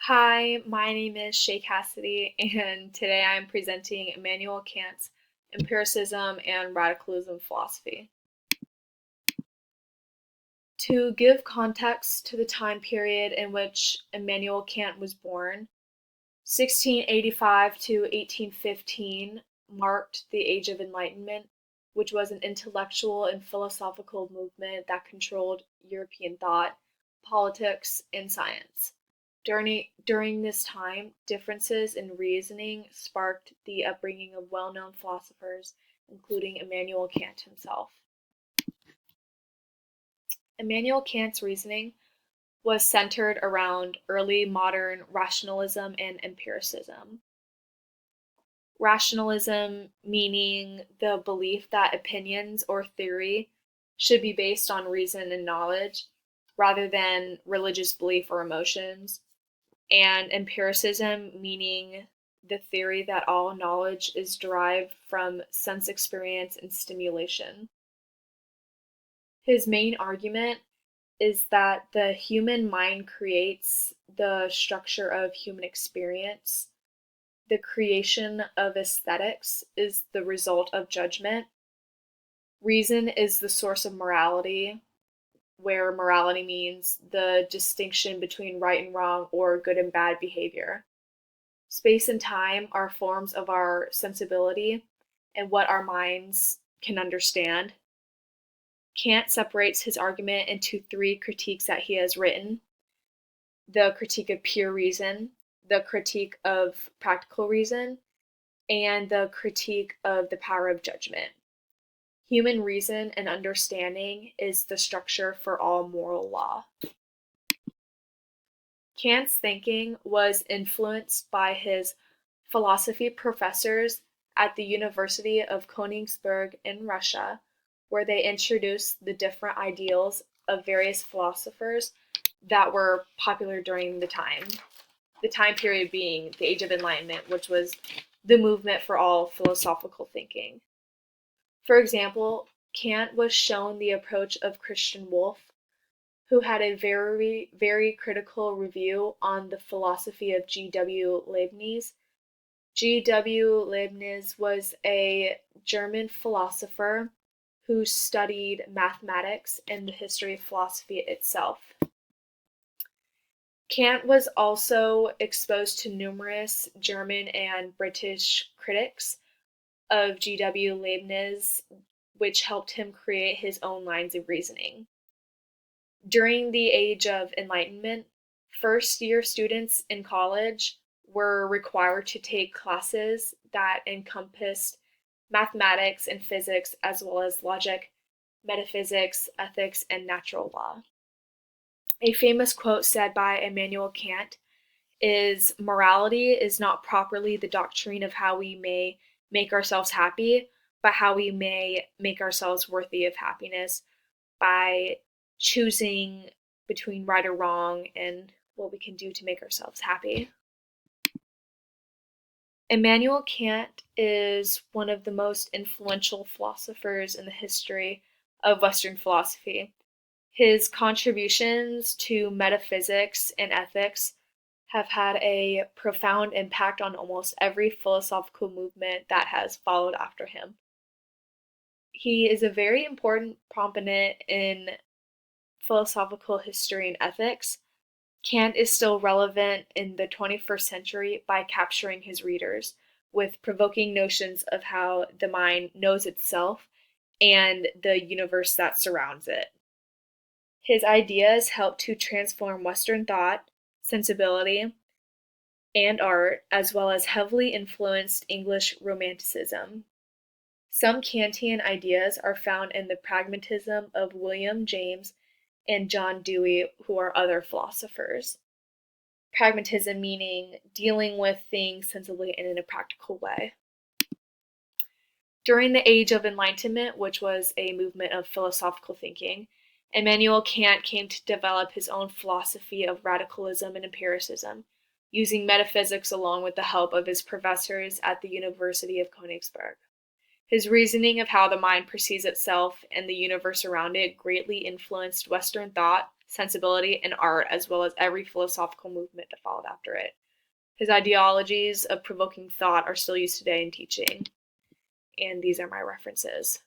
Hi, my name is Shay Cassidy, and today I'm presenting Immanuel Kant's Empiricism and Radicalism philosophy. To give context to the time period in which Immanuel Kant was born, 1685 to 1815 marked the Age of Enlightenment, which was an intellectual and philosophical movement that controlled European thought, politics, and science. During this time, differences in reasoning sparked the upbringing of well-known philosophers, including Immanuel Kant himself. Immanuel Kant's reasoning was centered around early modern rationalism and empiricism. Rationalism meaning the belief that opinions or theory should be based on reason and knowledge rather than religious belief or emotions, and empiricism meaning the theory that all knowledge is derived from sense experience and stimulation. His main argument is that the human mind creates the structure of human experience. The creation of aesthetics is the result of judgment. Reason is the source of morality, where morality means the distinction between right and wrong or good and bad behavior. Space and time are forms of our sensibility and what our minds can understand. Kant separates his argument into three critiques that he has written: the critique of pure reason, the critique of practical reason, and the critique of the power of judgment. Human reason and understanding is the structure for all moral law. Kant's thinking was influenced by his philosophy professors at the University of Königsberg in Russia, where they introduced the different ideals of various philosophers that were popular during the time. The time period being the Age of Enlightenment, which was the movement for all philosophical thinking. For example, Kant was shown the approach of Christian Wolff, who had a very critical review on the philosophy of G.W. Leibniz. G.W. Leibniz was a German philosopher who studied mathematics and the history of philosophy itself. Kant was also exposed to numerous German and British critics of G.W. Leibniz, which helped him create his own lines of reasoning. During the Age of Enlightenment, first-year students in college were required to take classes that encompassed mathematics and physics, as well as logic, metaphysics, ethics, and natural law. A famous quote said by Immanuel Kant is, "Morality is not properly the doctrine of how we may make ourselves happy, but how we may make ourselves worthy of happiness by choosing between right or wrong and what we can do to make ourselves happy." Immanuel Kant is one of the most influential philosophers in the history of Western philosophy. His contributions to metaphysics and ethics have had a profound impact on almost every philosophical movement that has followed after him. He is a very important proponent in philosophical history and ethics. Kant is still relevant in the 21st century by capturing his readers with provoking notions of how the mind knows itself and the universe that surrounds it. His ideas help to transform Western thought, sensibility, and art, as well as heavily influenced English Romanticism. Some Kantian ideas are found in the pragmatism of William James and John Dewey, who are other philosophers. Pragmatism meaning dealing with things sensibly and in a practical way. During the Age of Enlightenment, which was a movement of philosophical thinking, Immanuel Kant came to develop his own philosophy of radicalism and empiricism, using metaphysics along with the help of his professors at the University of Königsberg. His reasoning of how the mind perceives itself and the universe around it greatly influenced Western thought, sensibility, and art, as well as every philosophical movement that followed after it. His ideologies of provoking thought are still used today in teaching, and these are my references.